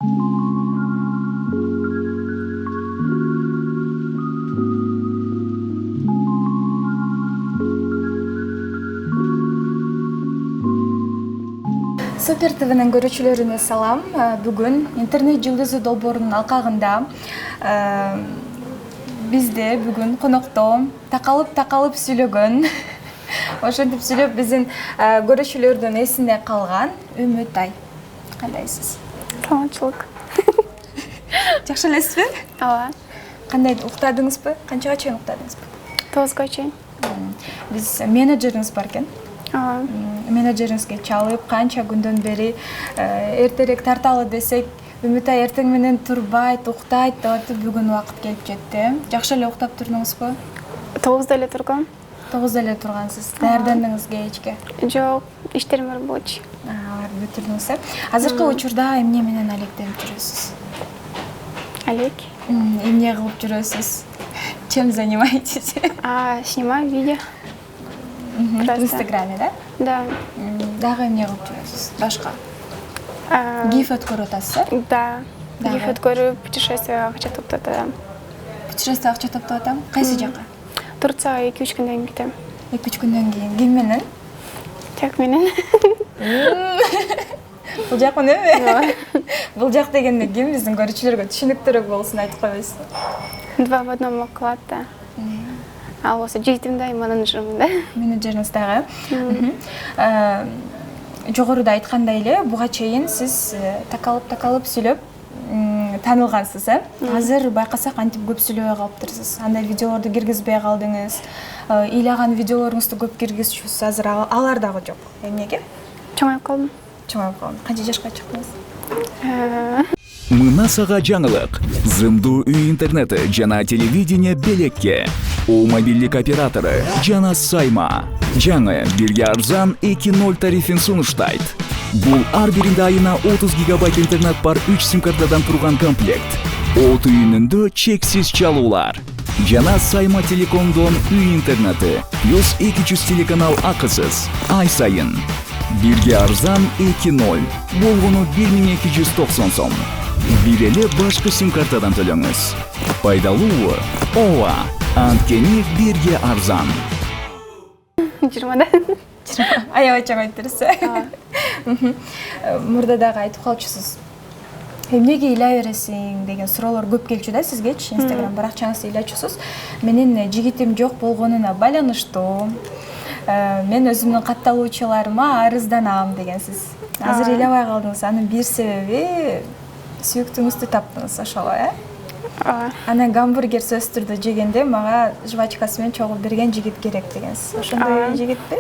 Супер ТВнын көрүүчүлөрүнө салам. Бүгүн интернет жылдызы долбоорунун алкагында бизде бүгүн конокто такалып сүйлөгөн ошентип сүйлөп биздин көрүүчүлөрдүн эсинде калган Үмүтай. Кандайсыз? Саламатчылык. Жакшы элесизби? Ооба. Кандай уктадыңызбы? Канчага чейин уктадыңызбы? 9га чейин. Биз менеджериңиз бар экен. Ооба. Менеджериңизге чалып, канча күндөн бери эртерээк тарталы десек, Үмүтай эртең менен турбайт, уктайт деп атып, бүгүн убакыт келип жетти. Жакшы эле уктап турдуңузбу? 9да эле тургам. 9да эле тургансыз. Даярдандыңыз кечке? Жок, иштерим бар болчу. Аларды бүтүрдүңүз. Азыркы учурда эмне менен алектенип жүрөсүз? Алек. Эмне кылып жүрөсүз? Чем занимаетесь? Снимаю видео. В Инстаграме, да? Да. Дагы эмне кылып жүрөсүз? Башка? Гиф өткөрүп атасыз, Да. Гиф өткөрүп, путешествие акча топтоп атам. Путешествие акча топтоп атам. Кайсы жака? Турцияга 2-3 күндөн кетем. 2-3 күндөн кийин. Ким менен? Тек менен. Бул жак эмне? Бул жак дегенде ким биздин көрүүчүлөргө түшүнүктүүрөөк болсун айтып койбойсузбу? 2 в одном кылат да. Ал болсо жигитим да, менеджерим да. Менеджериңиз дагы. Жогоруда айткандай эле, буга чейин сиз такалып сүйлөп таанылгансыз, Азыр байкасак антип көп сүйлөбөй калыптырсыз. Андай видеолорду киргизбей калдыңыз. Ыйлаган видеолоруңузду көп киргизчүсүз. Азыр алар дагы жок. Эмнеге? Чоңоюп калдым. Чоңоюп калдым. Канча жашка чыктыңыз? Мына сага жаңылык. Зымдуу үй интернети жана телевидение белекке. У мобилдик оператору жана сайма. Жаңы бирге арзан 2.0 тарифин сунуштайт. Бул ар биринде айына 30 гигабайт интернет бар 3 сим-картадан турган комплект. От үйүнүндө чексиз чалуулар. Жана сайма телекомдон үй интернети. Плюс 200 телеканал акысыз. Ай сайын. Бирге арзан 2.0. Болгону 1290 сом. Бир эле башка сим-картадан төлөңүз. Пайдалуу? Ооба. Анткени бирге арзан. 20да. Аябай чоң айттырсыз. Мурда дагы айтып калчусуз. Эмнеге ыйлай бересиң деген суроолор көп келчү да сизгечи. Инстаграм баракчаңызды ыйлачусуз. Менин жигитим жок болгонуна байланыштуу. Мен өзүмдүн катталуучуларыма арызданам дегенсиз. Азыр ыйлабай калдыңыз. Анын бир себеби сүйүктүүңүздү таптыңыз, ошоло, Анан гамбургер сөзсүз түрдө жегенде мага жвачкасы менен чогулуп берген жигит керек дегенсиз. Ошондой жигитпи?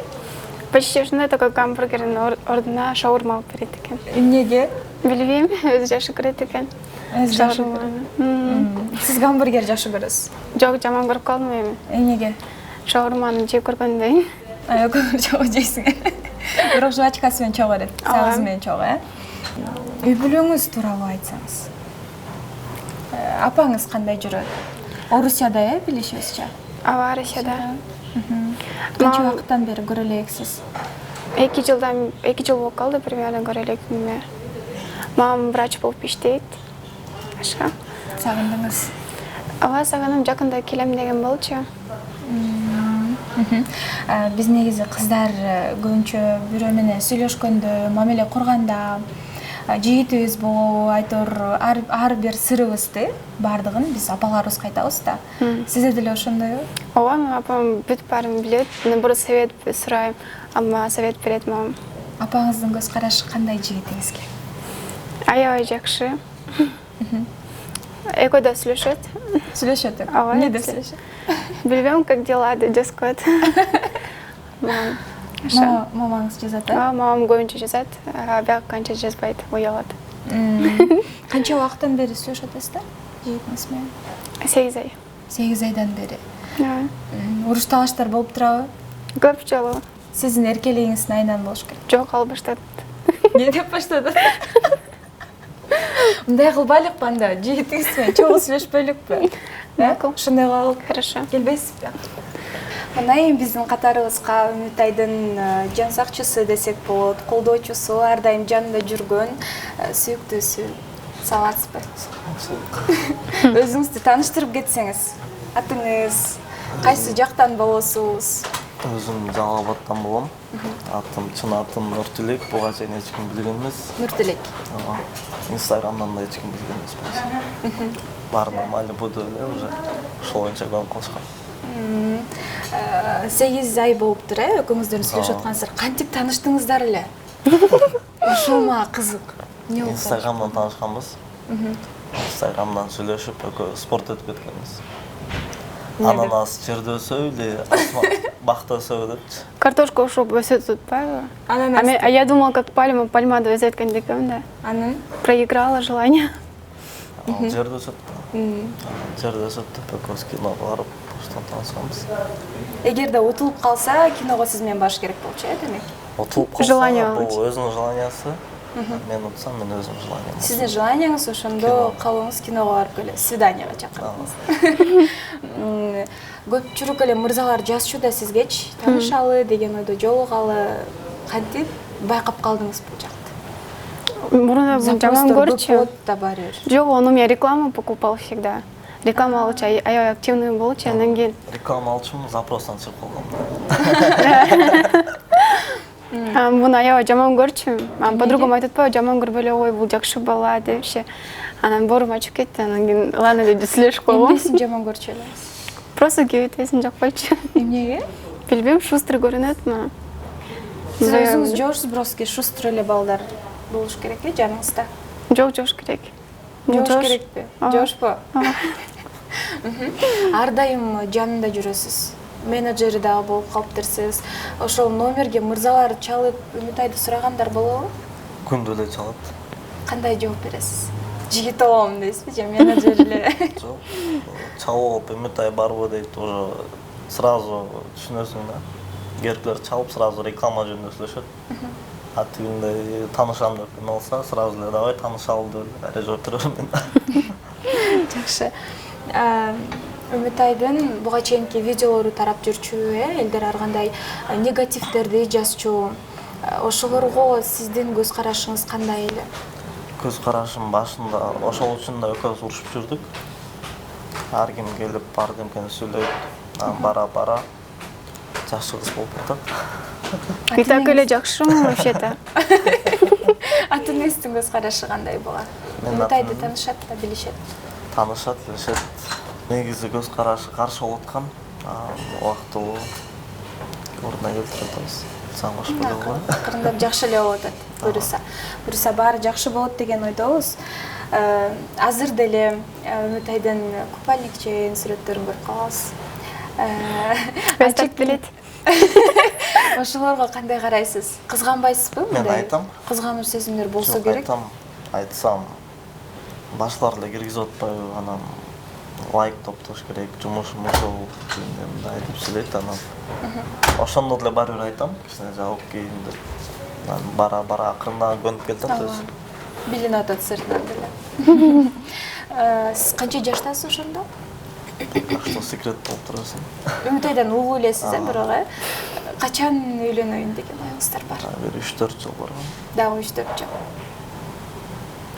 Почти ошондой, только гамбургердин ордуна шаурма алып берет экен. Эмнеге? Билбейм, өзү жакшы көрөт экен. Өзү жакшы көрөт. Сиз гамбургер жакшы көрөсүз? Жок, жаман көрүп калдым эми. Эмнеге? Шаурманы жеп көргөндөн. Чогуу жейсиң. Бирок жвачкасы менен чогуу берет. Сагыз менен чогуу, Үй бүлөңүз тууралуу айтсаңыз. Апаңыз кандай жүрөт? Орусияда, билишибизче? Ооба, Россияда. Канча убакыттан бери көрө элексиз? 2 жыл болуп калды, примерно көрө элекмин. Мамам врач болуп иштейт. Башка. Сагындыңыз? Ооба, сагынам, жакында келем деген болчу. Биз негизи кыздар көбүнчө бирөө менен сүйлөшкөндө, мамиле курганда, жигитибиз болобу, айтор ар бир сырыбызды бардыгын биз апаларыбызга айтабыз да. Сизде деле ошондойбу? Ооба, менин апам бүт баарын билет. Мен бир совет сурайм, ама совет берет мамам. Апаңыздын көз карашы кандай жигитиңизге? Аябай жакшы. Экөөдө сүйлөшөт. Сүйлөшөт. Ооба. Эмне деп сүйлөшөт? Билбейм, как дела деп жазып коет. Мамаңыз жазат, Мамам көбүнчө жазат, бияк канча жазбайт, уялат. Канча убакыттан бери сүйлөшүп атасыздар жигитиңиз менен? 8 ай. 8 айдан бери. Уруш талаштар болуп турабы? Көп жолу. Сиздин эркелигиңиздин айынан болуш керек. Жок, ал баштады. Не деп баштады? Мындай кылбайлыкпы анда, жигитиңиз менен чогуу сүйлөшпөйлүкпү? Ошондой кылып Хорошо. Келбейсизби? Мына эми биздин катарыбызга Үмүтайдын жан сакчысы десек болот, колдоочусу, ар дайым жанында жүргөн сүйүктүүсү салатсызбы? Өзүңүздү тааныштырып кетсеңиз. Атыңыз, кайсы жактан болосуз? Өзім Жалал-Абадтан болом. Чын атым Нұртілек, буга чейин эч ким билген эмес. Нуртилек. Инстаграмдан да эч ким билген эмес. Бар нормально буду эле уже. Ошол боюнча көңүл кылышкан. 8 ай болуптур, экөөңүздөрдүн сүйлөшүп аткансыздар. Кантип тааныштыңыздар эле? Ошол мага кызык. Эмне болуп? Инстаграмдан таанышканбыз. Инстаграмдан сүйлөшүп, экөө спорт өтүп кеткенбиз. Ананас жерде өсөбү, бакта өсөбү депчи. Картошка ушуп өсөт атпайбы? Ананас. А я думала, как пальма да өсөт экен дегем да. Анын Проиграла желание. Жерде өсөт. Жерде өсөт деп экөөбүз киного барып, ошондон таанышканбыз. эгерде утулуп калса, киного сиз менен барыш керек болчу, демек. Утулуп калса, Желание бул болчу. өзүнүн желаниясы. Мен утсам, мен өзүм желаниям. Сиздин желанияңыз ошондо калыңыз киного барып келе, свиданияга чакырдыңыз. Көпчүлүк эле мырзалар жазчу да сизгечи, таанышалы деген ойдо жолугалы. Кантип байкап калдыңыз бул жакты? Мурунда жаман көрчү. Да бар бир. Жок, он у меня рекламу покупал всегда. Реклама алчу, аябай активный болчу, андан кийин. Реклама алчумун, запростан чыгып калгам. Буну аябай жаман көрчү. Подругам айтып атпайбы, жаман көрбөлө ой, бул жакшы бала депчи. Анан боорум ачып кетти, анан кийин ладно деп сүйлөшүп койгом. Эмнесин жаман көрчү эле? Просто кебетесин жакпайчу. Эмнеге? Билбейм, шустрый көрүнөт мага. Сиз өзүңүз жоошсуз, бирок шустр эле балдар болуш керек жаныңызда. Жок, жош керек. Жоош керекпи? Жоошпу? Ар дайым жанында жүрөсүз. Менеджери дагы болуп калыптырсыз. Ошол номерге мырзалар чалып, Үмүтайды сурагандар болобу? Күндө эле чалат. Кандай жооп бересиз? Жигит болом дейсизби же менеджер эле? Жок. Чалып, Үмүтай барбы дейт, уже сразу түшүнөсүң да. Керклер чалып, сразу реклама жөнүндө сүйлөшөт. А тигинде таанышам деп эме алса, сразу эле давай таанышалы деп эле жооп берем мен. Жакшы. Үмүтайдын буга чейинки видеолору тарап жүрчү, элдер ар кандай негативдерди жазчу. Ошолорго сиздин көз карашыңыз кандай эле? Көз карашым башында ошол үчүн да экөөбүз урушуп жүрдүк. Ар ким келип бардемкени сүйлөйт, бара жакшы кыз болуп атат. И так эле жакшымы вообще-то? Атыңыздын көз карашы кандай буга? Үмүтайды таанышат да, билишет. Таанышат, билишет. Негизи көз карашы каршы болуп аткан. Убактылуу ордуна келтирип атабыз. Саңош болобу? Акырындап жакшы эле болуп атат. Буюрса баары жакшы болот деген ойдобуз. Азыр деле Үмүтайдын купальник чейин сүрөттөрүн көрүп калабыз. Ачык билет. Ошолорго кандай карайсыз? Кызганбайсызбы? Мен айтам. Кызгануу сезимдер болсо керек. Айтсам, башкалар эле киргизип атпайбы, анан лайк топтош керек, жумушум ошол дегенде айтып сүйлөйт, анан ошондо деле баары бир айтам, кичине жабык кийин деп. Анан бара акырында көнүп кетет өзү. Билинип атат сыртынан деле. Сиз канча жаштасыз ошондо? Что секрет болуп турасың? Үмүтайдан улуу элесиз, бирок качан үйлөнөйүн деген оюңуздар бар? Бир 3-4 жыл барган. Дагы 3-4 жыл.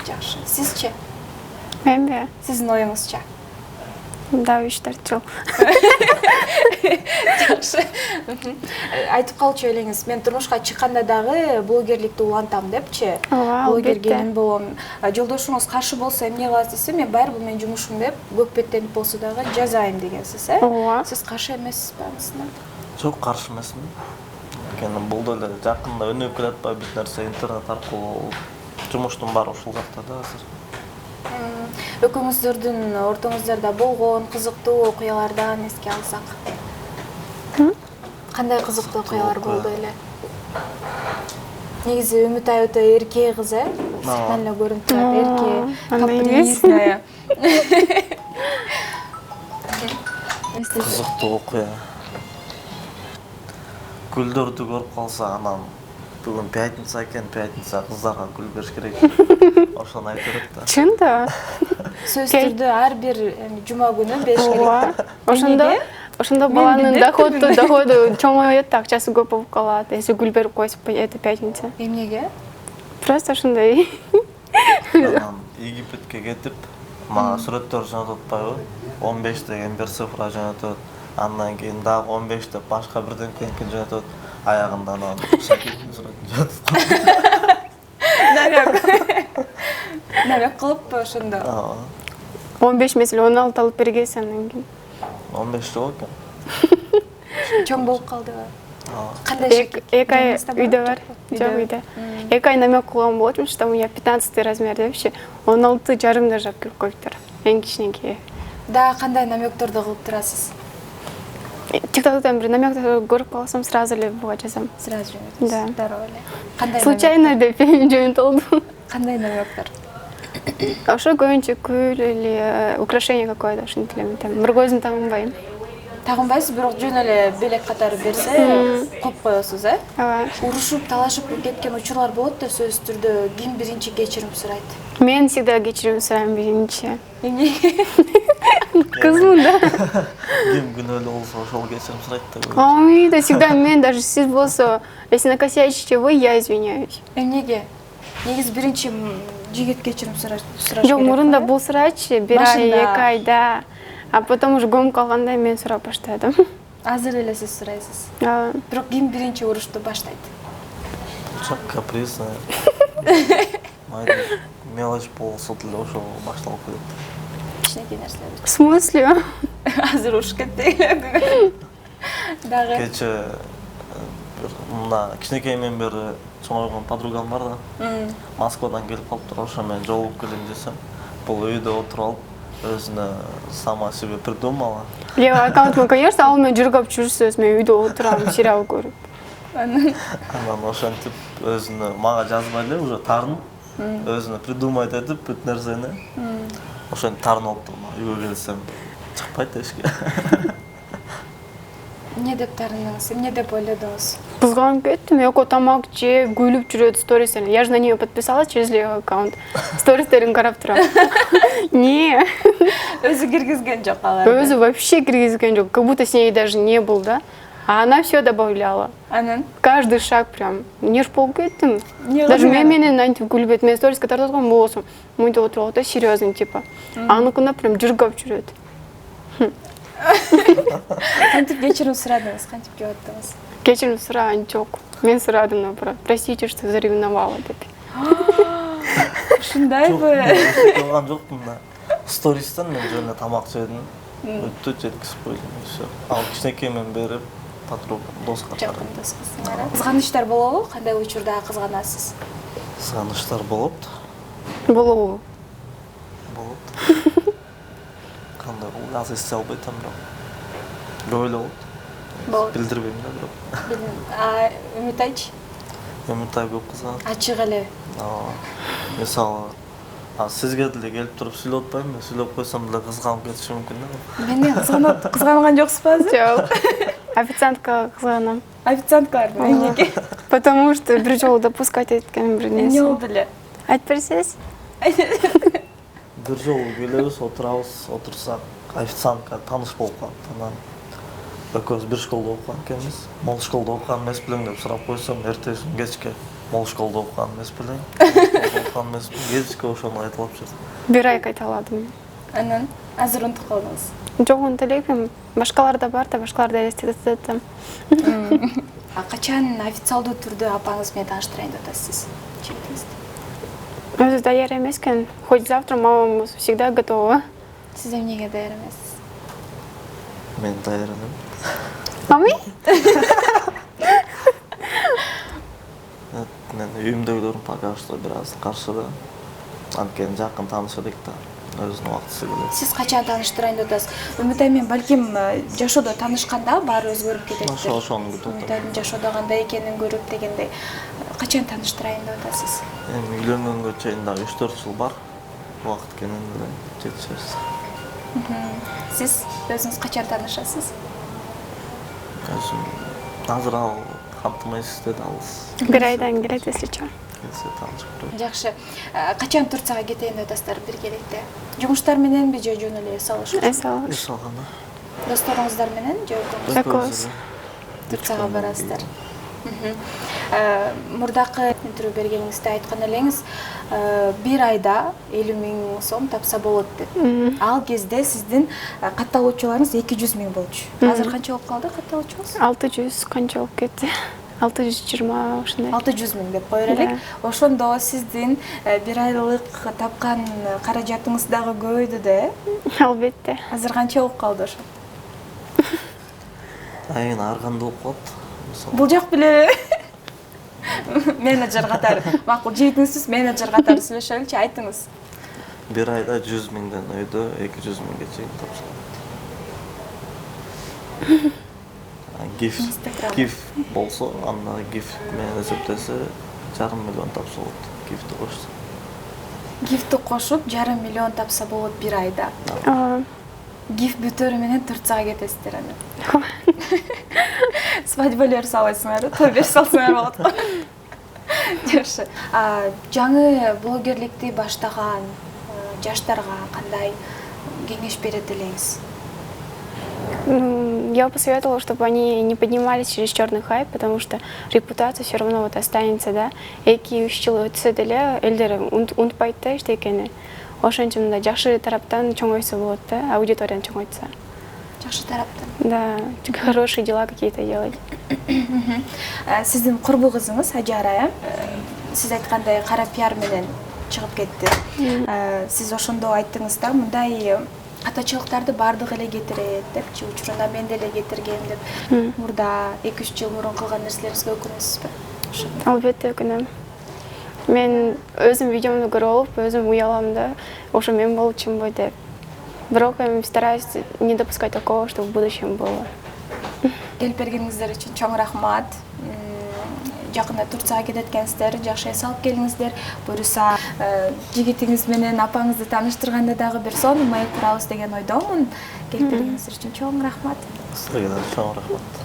Жакшы. Сизчи? Менби? Сиздин оюңузча? Да, 3-4 жыл. Жакшы. Айтып калчу элеңиз, мен турмушка чыкканда дагы блогерликти улантам депчи. Блогер келин болом. Жолдошуңуз каршы болсо эмне кыласыз десе, мен барбы менин жумушум деп, көппеттенип болсо дагы жазайын дегенсиз, Сиз каршы эмессизби анысына? Жок, каршы эмесмин. Анткени бул деле жакында өнүгүп келе атпайбы бүт нерсе интернет аркылуу. Жумуштун баары ушул жакта да азыр. Экөөңүздөрдүн ортоңуздарда болгон кызыктуу окуялардан эске алсак. Кандай кызыктуу окуялар болду эле? Негизи Үмүтай өтө эрке кыз, сыртынан эле көрүнүп турат, эрке, капризная. Кызыктуу окуя. Гүлдөрдү көрүп калса, анан бүгүн пятница экен, пятница кыздарга гүл бериш керек. Ошону айтып берет да. Чын да. Сөздөрдү ар бир жума күнү бериш керек. Ошондо баланын доходу чоңойот, акчасы көп болуп калат. Если гүл берип койсо, это пятница. Эмнеге? Просто ошондой. Анан Египетке кетип, мага сүрөттөр жөнөтүп атпайбы? 15 деген бир цифра жөнөтөт. Андан кийин дагы 15 деп башка бирден-кийин жөнөтөт. Аягында анан Шакирдин сүрөтүн жөнөтүп. Намек кылып ошондо. 15 месел 16 алып бергенсиң андан кийин. 15 жок экен. Чоң болуп калдыбы? Кандай Эки ай үйдө бар. Жок үйдө. Эки ай намек кылган болчумун, что у меня 15 размер деп вообще 16 жарым да жап келип коюптур. Эң кичинекей. Да, кандай намекторду кылып турасыз? ТикТоктан бир намектор көрүп калсам, сразу эле буга жазам. Сразу жөнөтөсүз. Да. Здорово эле. Кандай Случайно деп жөнөтүп алдым. Кандай намектор? Ошо көбүнчө гүл или украшение какое-то ушинтип эле там. Бир көзүм тагынбайм. Тагынбайсыз, бирок жөн эле белек катары берсе, коюп коесуз, э? Ооба. Урушуп, талашып кеткен учурлар болот да, сөзсүз түрдө ким биринчи кечирим сурайт? Мен всегда кечирим сурайм биринчи. Эмне? Кызмын да. Ким күнөөлүү болсо ошол кечирим сурайт да. Ой, да всегда мен, даже сиз болсо, если накосячите вы, я извиняюсь. Эмнеге? Негизи биринчи жигит кечирим сураш Жок, мурунда бул сурачы, бир ай, Башында. 2 айда. А потом уже көмүп калганда мен сурап баштадым. Азыр эле сиз сурайсыз. Ооба. Бирок ким биринчи урушту баштайт? Чак капризный. Майда мелочь болсо деле ошо башталып кетет. Кичинекей нерселер. В смысле? Азыр урушуп кетти эле. Дагы. Кече мына кичинекейимден бери чоңойгон подругам бар да. Москвадан келип калыптыр, ошо менен жолугуп келем десем, бул үйдө отуруп алып, өзүнө сама себе придумала. Я аккаунтыма конечно, ал менен жүргөп жүрсөз, мен үйдө отурам, сериал көрүп. Анан ошентип өзүнө мага жазбай эле уже таарынып, өзүнө придумать этип бүт нерсени. Ошентип таарынып турмун, үйгө келсем чыкпайт эшикке. Эмне деп таарындыңыз? Эмне деп ойлодуңуз? Кызганып кеттим, эко тамак же, күлүп жүрөт стористерин. Я же на нее подписалась через ее аккаунт. Стористерин карап турам. Не. Өзү киргизген жок алар. Өзү вообще киргизген жок, как будто с ней даже не был, да? А она все добавляла. Анан Каждый шаг прям. Нерв болуп кеттим. Не Даже кылдың? менен антип күлбөйт. Мен сториске тарткан болсом, мынтип отуруп алат да, серьезный типа. Аныкында прям жүргөп жүрөт. кантип кечирим сурадыңыз? Кантип жооп аттыңыз? Кечирим сураган жок. Мен сурадым наоборот. Простите, что заревновала деп. Ушундайбы? Кылган жокмун да. Стористен мен жөн эле тамак жедим. Бүттү жеткизип койдум, всё. Ал кичинекейимден бери подруга, доска. Жакын доскосуңар. Кызганычтар болобу? Кандай учурда кызганасыз? Кызганычтар болот. Болобу? Болот. Кандай болот? Азыр эсте албай атам бирок. Бирок эле болот. Болот. Билдирбейм да бирок. А Үмүт айчы? Үмүт көп кызганат. Ачык эле. Мисалы, сизге деле келип туруп сүйлөп атпайм, мен сүйлөп койсом деле кызганып кетиши мүмкүн да. Мени кызганган жоксузбу азыр? Жок. Официанткага кызганам. Официанткаларбы? Эмнеге? Потому что бир жолу допускать эткем бир Эмне нерсе. болду эле? Айтып берсеңиз? Бир жолу келебиз, отурабыз, отурсак, официантка тааныш болуп калат. Анан экөөбүз бир школдо окуган экенбиз. Могул школдо окуган эмес белең деп сурап койсом, эртеси кечке могул школдо окуган эмес белең. Окуган эмес, кечке ошону айтылып жүрдүм. Бир ай кайталадым. Анан азыр унутуп калдыңыз. Жок, унута элекмин. Башкаларда бар да, башкаларда элестетип атам. Качан официалдуу түрдө апаңыз менен тааныштырайын деп атасыз? Өзү даяр эмес экен. Хоть завтра мама всегда готова. Сиз эмнеге даяр эмессиз? Мен даяр элем. Мами? Мен үйүмдөгүлөрүм пока что бир аз каршыда. Анткени жакын тааныш элек да. Өзүнүн убактысы келет. Сиз качан тааныштырайын деп атасыз? Үмүт ай менен балким жашоодо таанышканда баары өзгөрүп кетет. Ошону күтүп Үмүт атам. айдын жашоодо кандай экенин көрүп дегендей. Качан тааныштырайын деп атасыз? Эми үйлөнгөнгө чейин дагы 3-4 жыл бар. Убакыт кенен эле жетишебиз. Сиз өзүңүз качан таанышасыз? Азыр ал кантымайсыз деди алыс. Бир айдан келет, если чо. Келсе таанышып көрөт. Жакшы. Качан Турцияга кетейин деп атасыздар биргеликте? Жумуштар мененби же жөн эле эс алыш? Эс алыш. Эс алганда. Досторуңуздар менен же Экөөбүз. Турцияга барасыздар? Мурдакы интервью бергениңизде айткан элеңиз, бир айда 50 000 сом тапса болот деп. Ал кезде сиздин катталуучуларыңыз 200 000 болчу. Азыр канча болуп калды катталуучуңуз? 600 канча болуп кетти. 620 ушундай. 600 000 деп кое элек. Ошондо сиздин бир айлык тапкан каражатыңыз дагы көбөйдү да, Албетте. Азыр канча болуп калды ошо? Айын ар кандай болуп калат. Бул жак беле менеджер катары. Макул, жигитиңиз менеджер катары сүйлөшөлүчү, айтыңыз. Бир айда 100 000ден өйдө 200 000ге чейин тапсырат. Гиф болсо, анда гиф менен эсептесе 500 000 тапса болот. Гифти кошсо. Гифти кошуп 500 000 тапса болот бир айда. Гиф бүтөрү менен Турцияга кетесиздер аны. Свадьба эле саласыңар, той берип салсаңар болот го. Жакшы. Жаңы блогерликти баштаган жаштарга кандай кеңеш берет элеңиз? Я бы посоветовала, чтобы они не поднимались через черный хайп, потому что репутация все равно вот останется, да. Эки үч жыл өтсө деле элдер унутпайт да эчтекени. Ошентип мындай жакшы тараптан чоңойсо болот да, аудиторияны чоңойтса. Жакшы тараптан. Да, хорошие дела какие-то делать. Сиздин курбу кызыңыз Ажара, сиз айткандай кара пиар менен чыгып кетти. Сиз ошондо айттыңыз да, мындай катачылыктарды бардык эле кетирет депчи, учурунда мен деле кетиргем деп. Мурда 2-3 жыл мурун кылган нерселериңизге өкүнөсүзбү? Албетте өкүнөм. Мен өзүм видеомду көрүп алып, өзүм уялам да, ошо мен болчумбу деп. Бирок эми стараюсь не допускать такого, чтобы в будущем было. Келип бергениңиздер үчүн чоң рахмат. Жакында Турцияга кетет экенсиздер, жакшы эс алып келиңиздер. Буюрса, жигитиңиз менен апаңызды тааныштырганда дагы бир сонун маек курабыз деген ойдомун. Келип бергениңиздер үчүн чоң рахмат. Сизге да чоң рахмат.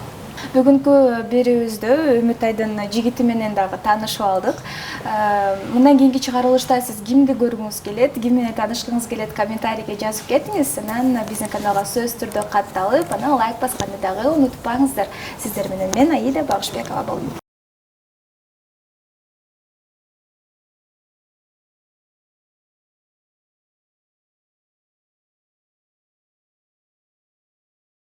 Бүгүнкү берүүбүздө Үмүтайдын жигити менен дагы таанышып алдык. Мындан кийинки чыгарылышта сиз кимди көргүңүз келет, ким менен таанышкыңыз келет, комментарийге жазып кетиңиз. Анан биздин каналга сөзсүз түрдө катталып, анан лайк басканды дагы унутпаңыздар. Сиздер менен мен Аида Багышбекова болдум.